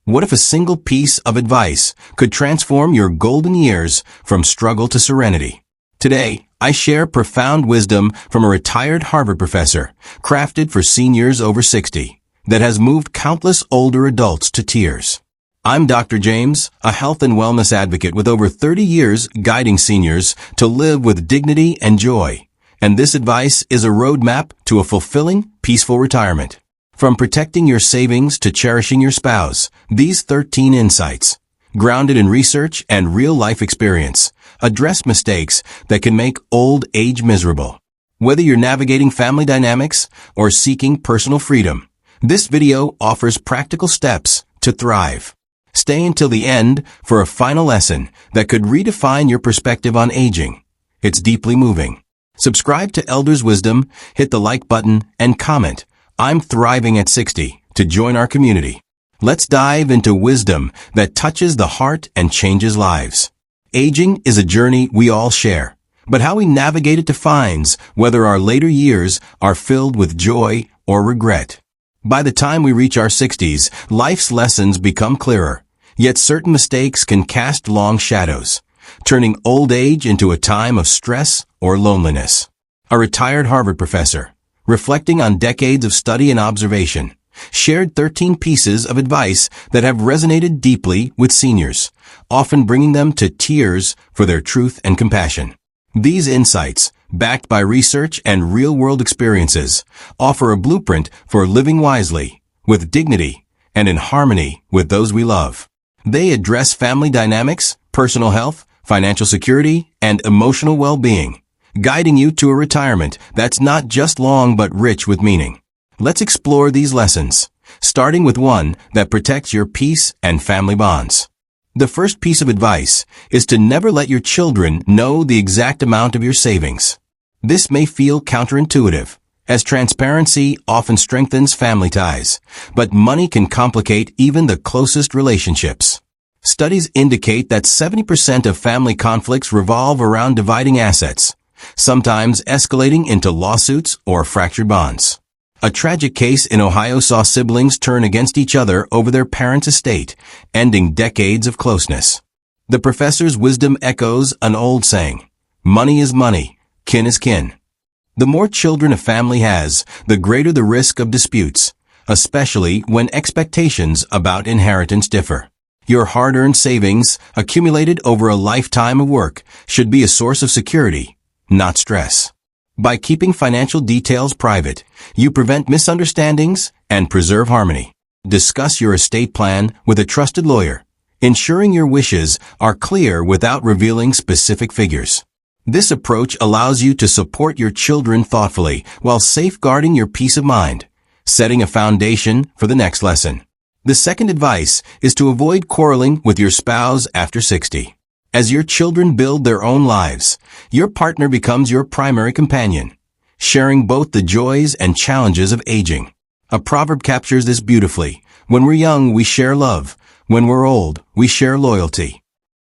What if a single piece of advice could transform your golden years from struggle to serenity? Today, I share profound wisdom from a retired Harvard professor, crafted for seniors over 60, that has moved countless older adults to tears. I'm Dr. James, a health and wellness advocate with over 30 years guiding seniors to live with dignity and joy. And this advice is a roadmap to a fulfilling, peaceful retirement. From protecting your savings to cherishing your spouse, these 13 insights, grounded in research and real-life experience, address mistakes that can make old age miserable. Whether you're navigating family dynamics or seeking personal freedom, this video offers practical steps to thrive. Stay until the end for a final lesson that could redefine your perspective on aging. It's deeply moving. Subscribe to Elders Wisdom, hit the like button, and comment, "I'm thriving at 60," to join our community. Let's dive into wisdom that touches the heart and changes lives. Aging is a journey we all share, but how we navigate it defines whether our later years are filled with joy or regret. By the time we reach our 60s, life's lessons become clearer, yet certain mistakes can cast long shadows, turning old age into a time of stress or loneliness. A retired Harvard professor, reflecting on decades of study and observation, shared 13 pieces of advice that have resonated deeply with seniors, often bringing them to tears for their truth and compassion. These insights, backed by research and real-world experiences, offer a blueprint for living wisely, with dignity, and in harmony with those we love. They address family dynamics, personal health, financial security, and emotional well-being, guiding you to a retirement that's not just long but rich with meaning. Let's explore these lessons, starting with one that protects your peace and family bonds. The first piece of advice is to never let your children know the exact amount of your savings. This may feel counterintuitive, as transparency often strengthens family ties, but money can complicate even the closest relationships. Studies indicate that 70% of family conflicts revolve around dividing assets, sometimes escalating into lawsuits or fractured bonds. A tragic case in Ohio saw siblings turn against each other over their parents' estate, ending decades of closeness. The professor's wisdom echoes an old saying, "Money is money, kin is kin." The more children a family has, the greater the risk of disputes, especially when expectations about inheritance differ. Your hard-earned savings, accumulated over a lifetime of work, should be a source of security, not stress. By keeping financial details private, you prevent misunderstandings and preserve harmony. Discuss your estate plan with a trusted lawyer, ensuring your wishes are clear without revealing specific figures. This approach allows you to support your children thoughtfully while safeguarding your peace of mind, setting a foundation for the next lesson. The second advice is to avoid quarreling with your spouse after 60. As your children build their own lives, your partner becomes your primary companion, sharing both the joys and challenges of aging. A proverb captures this beautifully. When we're young, we share love. When we're old, we share loyalty.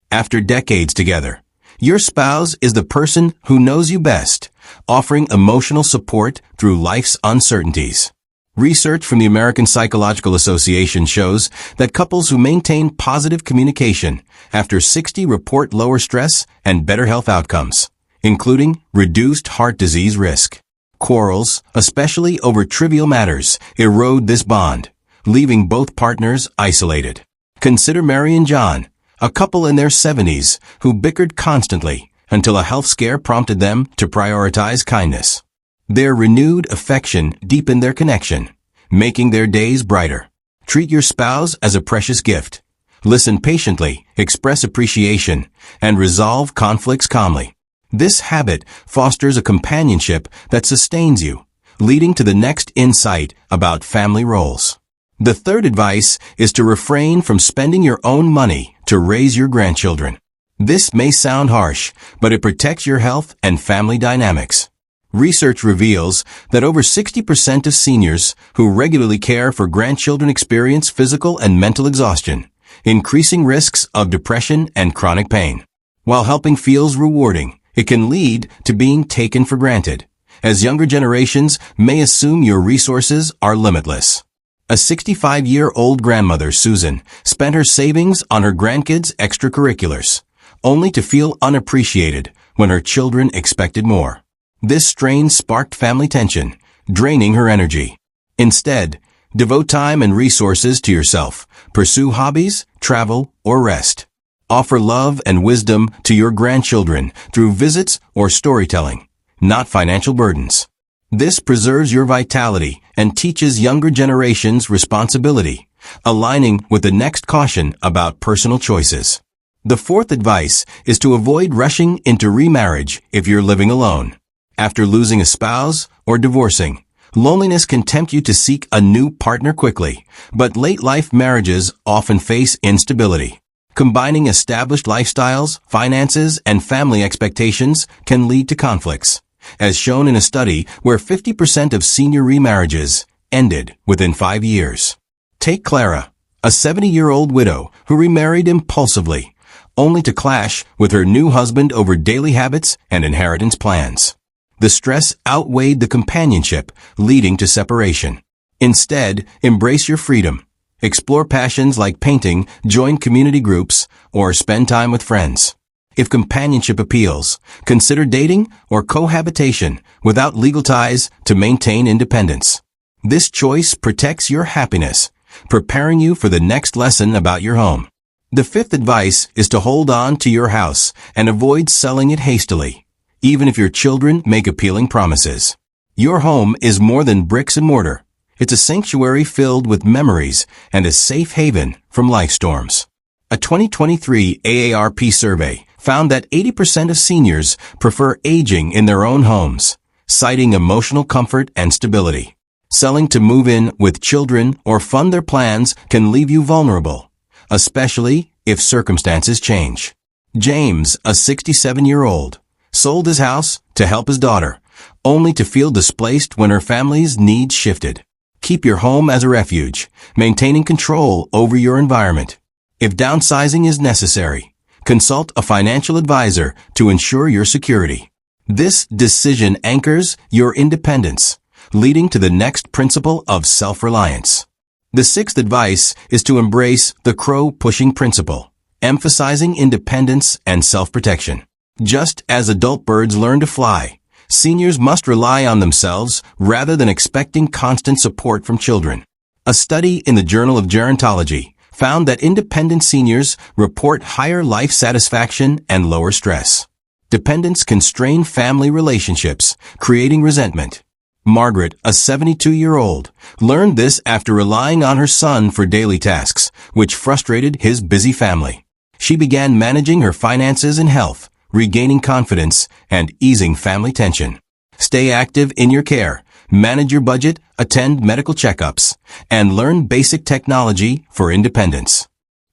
After decades together, your spouse is the person who knows you best, offering emotional support through life's uncertainties. Research from the American Psychological Association shows that couples who maintain positive communication after 60 report lower stress and better health outcomes, including reduced heart disease risk. Quarrels, especially over trivial matters, erode this bond, leaving both partners isolated. Consider Mary and John, a couple in their 70s who bickered constantly until a health scare prompted them to prioritize kindness. Their renewed affection deepened their connection, making their days brighter. Treat your spouse as a precious gift. Listen patiently, express appreciation, and resolve conflicts calmly. This habit fosters a companionship that sustains you, leading to the next insight about family roles. The third advice is to refrain from spending your own money to raise your grandchildren. This may sound harsh, but it protects your health and family dynamics. Research reveals that over 60% of seniors who regularly care for grandchildren experience physical and mental exhaustion, increasing risks of depression and chronic pain. While helping feels rewarding, it can lead to being taken for granted, as younger generations may assume your resources are limitless. A 65-year-old grandmother, Susan, spent her savings on her grandkids' extracurriculars, only to feel unappreciated when her children expected more. This strain sparked family tension, draining her energy. Instead, devote time and resources to yourself. Pursue hobbies, travel, or rest. Offer love and wisdom to your grandchildren through visits or storytelling, not financial burdens. This preserves your vitality and teaches younger generations responsibility, aligning with the next caution about personal choices. The fourth advice is to avoid rushing into remarriage if you're living alone. After losing a spouse or divorcing, loneliness can tempt you to seek a new partner quickly, but late-life marriages often face instability. Combining established lifestyles, finances, and family expectations can lead to conflicts, as shown in a study where 50% of senior remarriages ended within 5 years. Take Clara, a 70-year-old widow who remarried impulsively, only to clash with her new husband over daily habits and inheritance plans. The stress outweighed the companionship, leading to separation. Instead, embrace your freedom. Explore passions like painting, join community groups, or spend time with friends. If companionship appeals, consider dating or cohabitation without legal ties to maintain independence. This choice protects your happiness, preparing you for the next lesson about your home. The fifth advice is to hold on to your house and avoid selling it hastily, even if your children make appealing promises. Your home is more than bricks and mortar. It's a sanctuary filled with memories and a safe haven from life storms. A 2023 AARP survey found that 80% of seniors prefer aging in their own homes, citing emotional comfort and stability. Selling to move in with children or fund their plans can leave you vulnerable, especially if circumstances change. James, a 67-year-old, sold his house to help his daughter, only to feel displaced when her family's needs shifted. Keep your home as a refuge, maintaining control over your environment. If downsizing is necessary, consult a financial advisor to ensure your security. This decision anchors your independence, leading to the next principle of self-reliance. The sixth advice is to embrace the crow-pushing principle, emphasizing independence and self-protection. Just as adult birds learn to fly, seniors must rely on themselves rather than expecting constant support from children. A study in the Journal of Gerontology found that independent seniors report higher life satisfaction and lower stress. Dependence can strain family relationships, creating resentment. Margaret, a 72-year-old, learned this after relying on her son for daily tasks, which frustrated his busy family. She began managing her finances and health, regaining confidence, and easing family tension. Stay active in your care, manage your budget, attend medical checkups, and learn basic technology for independence.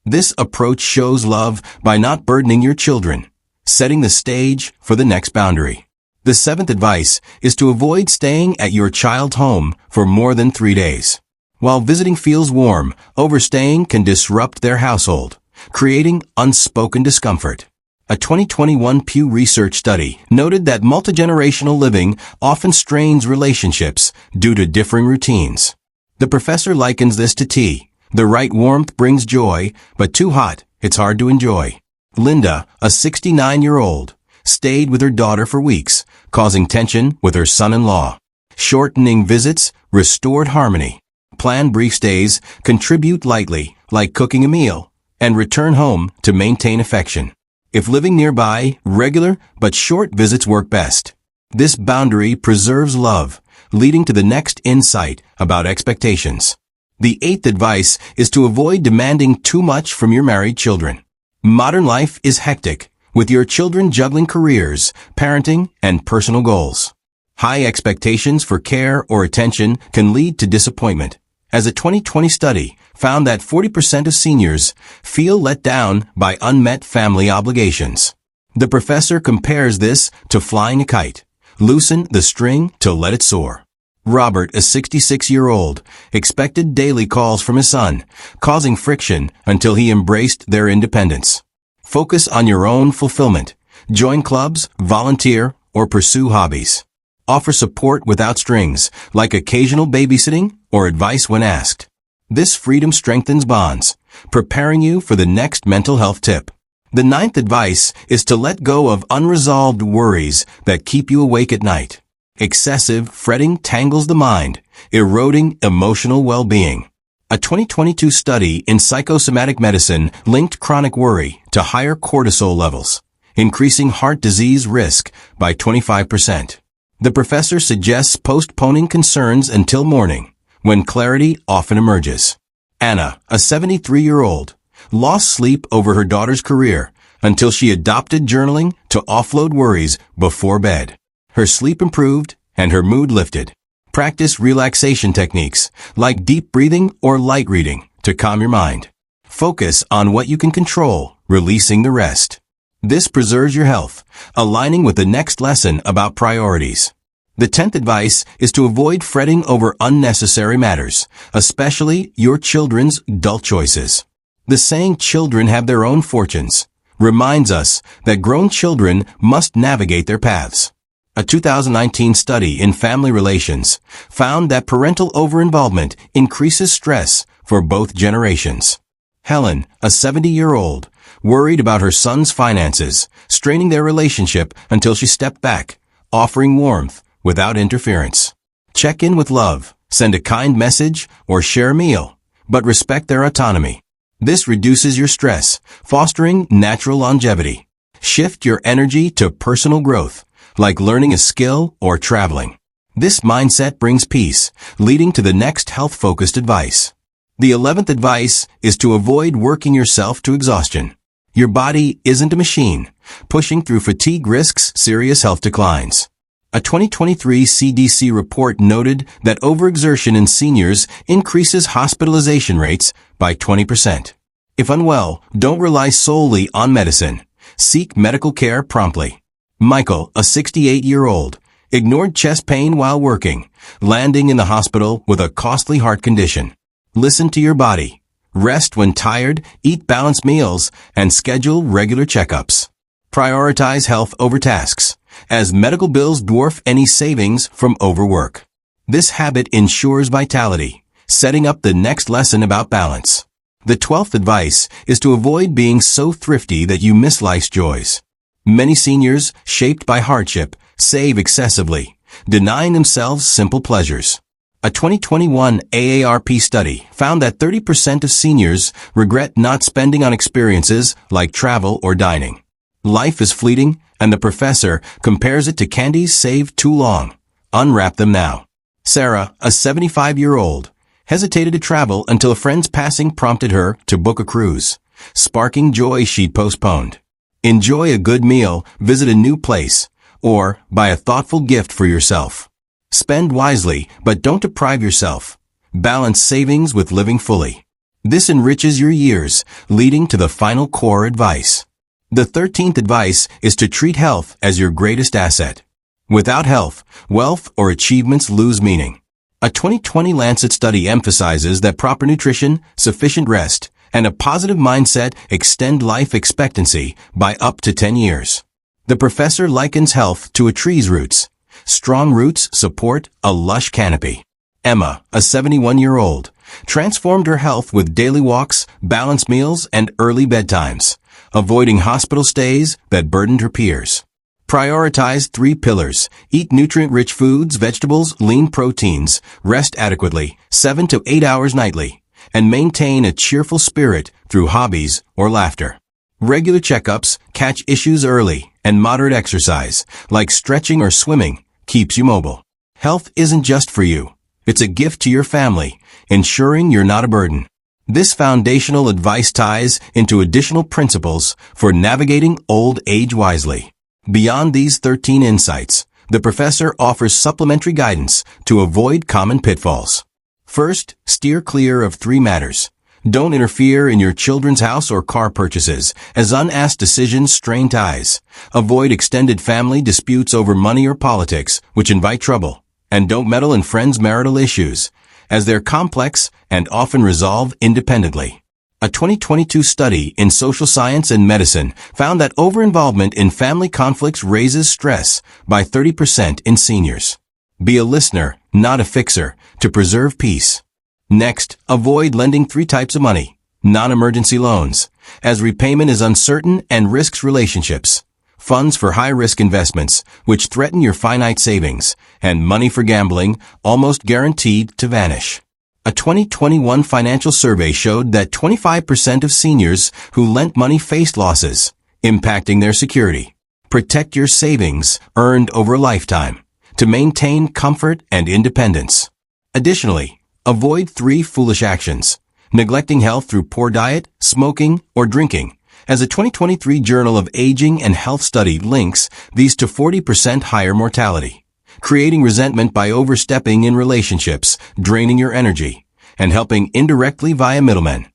This approach shows love by not burdening your children, setting the stage for the next boundary. The seventh advice is to avoid staying at your child's home for more than 3 days. While visiting feels warm, overstaying can disrupt their household, creating unspoken discomfort. A 2021 Pew Research study noted that multigenerational living often strains relationships due to differing routines. The professor likens this to tea. The right warmth brings joy, but too hot, it's hard to enjoy. Linda, a 69-year-old, stayed with her daughter for weeks, causing tension with her son-in-law. Shortening visits restored harmony. Plan brief stays, contribute lightly, like cooking a meal, and return home to maintain affection. If living nearby, regular but short visits work best. This boundary preserves love, leading to the next insight about expectations. The eighth advice is to avoid demanding too much from your married children. Modern life is hectic, with your children juggling careers, parenting, and personal goals. High expectations for care or attention can lead to disappointment, as a 2020 study found that 40% of seniors feel let down by unmet family obligations. The professor compares this to flying a kite. Loosen the string to let it soar. Robert, a 66-year-old, expected daily calls from his son, causing friction until he embraced their independence. Focus on your own fulfillment. Join clubs, volunteer, or pursue hobbies. Offer support without strings, like occasional babysitting or advice when asked. This freedom strengthens bonds, preparing you for the next mental health tip. The ninth advice is to let go of unresolved worries that keep you awake at night. Excessive fretting tangles the mind, eroding emotional well-being. A 2022 study in psychosomatic medicine linked chronic worry to higher cortisol levels, increasing heart disease risk by 25%. The professor suggests postponing concerns until morning, when clarity often emerges. Anna, a 73-year-old, lost sleep over her daughter's career until she adopted journaling to offload worries before bed. Her sleep improved and her mood lifted. Practice relaxation techniques like deep breathing or light reading to calm your mind. Focus on what you can control, releasing the rest. This preserves your health, aligning with the next lesson about priorities. The 10th advice is to avoid fretting over unnecessary matters, especially your children's dull choices. The saying "children have their own fortunes" reminds us that grown children must navigate their paths. A 2019 study in family relations found that parental overinvolvement increases stress for both generations. Helen, a 70-year-old, worried about her son's finances, straining their relationship until she stepped back, offering warmth without interference. Check in with love, send a kind message, or share a meal, but respect their autonomy. This reduces your stress, fostering natural longevity. Shift your energy to personal growth, like learning a skill or traveling. This mindset brings peace, leading to the next health-focused advice. The 11th advice is to avoid working yourself to exhaustion. Your body isn't a machine. Pushing through fatigue risks serious health declines. A 2023 CDC report noted that overexertion in seniors increases hospitalization rates by 20%. If unwell, don't rely solely on medicine. Seek medical care promptly. Michael, a 68-year-old, ignored chest pain while working, landing in the hospital with a costly heart condition. Listen to your body. Rest when tired, eat balanced meals, and schedule regular checkups. Prioritize health over tasks, as medical bills dwarf any savings from overwork. This habit ensures vitality, setting up the next lesson about balance. The 12th advice is to avoid being so thrifty that you miss life's joys. Many seniors, shaped by hardship, save excessively, denying themselves simple pleasures. A 2021 AARP study found that 30% of seniors regret not spending on experiences like travel or dining. Life is fleeting, and the professor compares it to candies saved too long. Unwrap them now. Sarah, a 75-year-old, hesitated to travel until a friend's passing prompted her to book a cruise, sparking joy she'd postponed. Enjoy a good meal, visit a new place, or buy a thoughtful gift for yourself. Spend wisely, but don't deprive yourself. Balance savings with living fully. This enriches your years, leading to the final core advice. The 13th advice is to treat health as your greatest asset. Without health, wealth or achievements lose meaning. A 2020 Lancet study emphasizes that proper nutrition, sufficient rest, and a positive mindset extend life expectancy by up to 10 years. The professor likens health to a tree's roots. Strong roots support a lush canopy. Emma, a 71-year-old, transformed her health with daily walks, balanced meals, and early bedtimes, avoiding hospital stays that burdened her peers. Prioritize 3 pillars. Eat nutrient-rich foods, vegetables, lean proteins, rest adequately, 7 to 8 hours nightly, and maintain a cheerful spirit through hobbies or laughter. Regular checkups catch issues early, and moderate exercise, like stretching or swimming, keeps you mobile. Health isn't just for you. It's a gift to your family, ensuring you're not a burden. This foundational advice ties into additional principles for navigating old age wisely. Beyond these 13 insights, the professor offers supplementary guidance to avoid common pitfalls. First, steer clear of 3 matters. Don't interfere in your children's house or car purchases, as unasked decisions strain ties. Avoid extended family disputes over money or politics, which invite trouble. And don't meddle in friends' marital issues, as they're complex and often resolve independently. A 2022 study in social science and medicine found that overinvolvement in family conflicts raises stress by 30% in seniors. Be a listener, not a fixer, to preserve peace. Next, avoid lending 3 types of money. Non-emergency loans, as repayment is uncertain and risks relationships. Funds for high-risk investments, which threaten your finite savings, and money for gambling, almost guaranteed to vanish. A 2021 financial survey showed that 25% of seniors who lent money faced losses, impacting their security. Protect your savings earned over a lifetime to maintain comfort and independence. Additionally, avoid 3 foolish actions: neglecting health through poor diet, smoking, or drinking, as a 2023 Journal of Aging and Health study links these to 40% higher mortality. Creating resentment by overstepping in relationships, draining your energy, and helping indirectly via middlemen.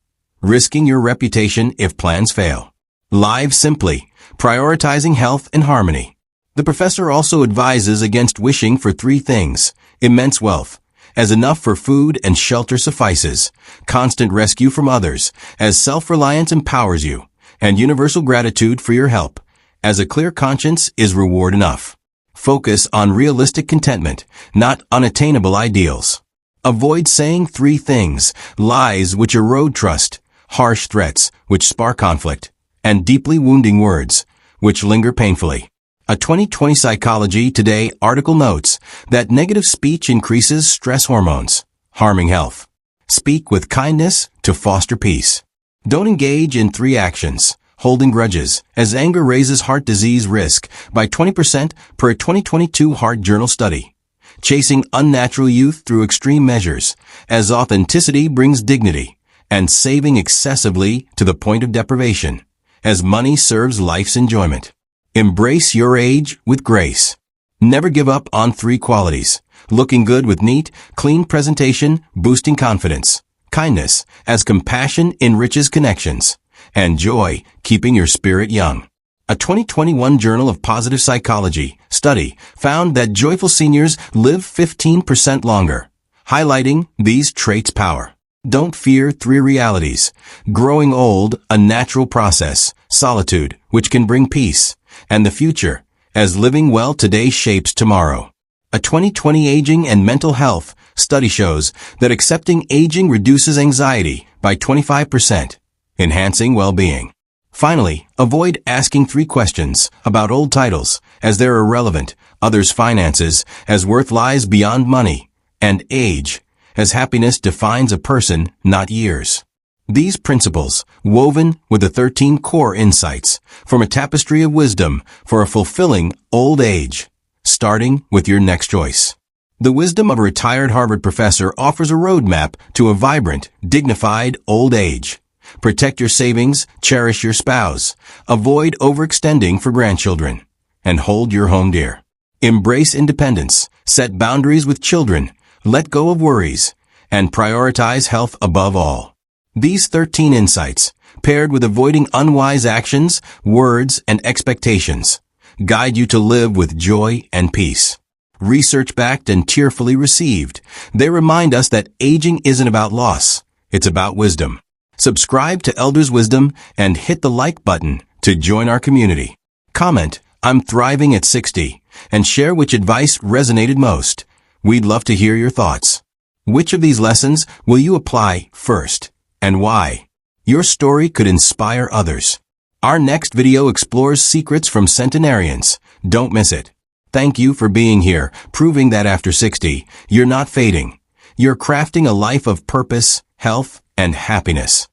Risking your reputation if plans fail. Live simply, prioritizing health and harmony. The professor also advises against wishing for 3 things: immense wealth, as enough for food and shelter suffices; constant rescue from others, as self-reliance empowers you; and universal gratitude for your help, as a clear conscience is reward enough. Focus on realistic contentment, not unattainable ideals. Avoid saying 3 things: lies which erode trust, harsh threats which spark conflict, and deeply wounding words which linger painfully. A 2020 Psychology Today article notes that negative speech increases stress hormones, harming health. Speak with kindness to foster peace. Don't engage in 3 actions: holding grudges, as anger raises heart disease risk by 20% per a 2022 Heart Journal study. Chasing unnatural youth through extreme measures, as authenticity brings dignity, and saving excessively to the point of deprivation, as money serves life's enjoyment. Embrace your age with grace. Never give up on 3 qualities: looking good with neat, clean presentation, boosting confidence; kindness, as compassion enriches connections; and joy, keeping your spirit young. A 2021 Journal of Positive Psychology study found that joyful seniors live 15% longer, highlighting these traits' power. Don't fear 3 realities: growing old, a natural process; solitude, which can bring peace; and the future, as living well today shapes tomorrow. A 2020 Aging and Mental Health study shows that accepting aging reduces anxiety by 25%, enhancing well-being. Finally, avoid asking 3 questions about old titles, as they're irrelevant; others' finances, as worth lies beyond money; and age, as happiness defines a person, not years. These principles, woven with the 13 core insights, form a tapestry of wisdom for a fulfilling old age, starting with your next choice. The wisdom of a retired Harvard professor offers a roadmap to a vibrant, dignified old age. Protect your savings, cherish your spouse, avoid overextending for grandchildren, and hold your home dear. Embrace independence, set boundaries with children, let go of worries, and prioritize health above all. These 13 insights, paired with avoiding unwise actions, words, and expectations, guide you to live with joy and peace. Research-backed and tearfully received, they remind us that aging isn't about loss, it's about wisdom. Subscribe to Elders Wisdom and hit the like button to join our community. Comment, "I'm thriving at 60," and share which advice resonated most. We'd love to hear your thoughts. Which of these lessons will you apply first, and why? Your story could inspire others. Our next video explores secrets from centenarians. Don't miss it. Thank you for being here, proving that after 60, you're not fading. You're crafting a life of purpose, health, and happiness.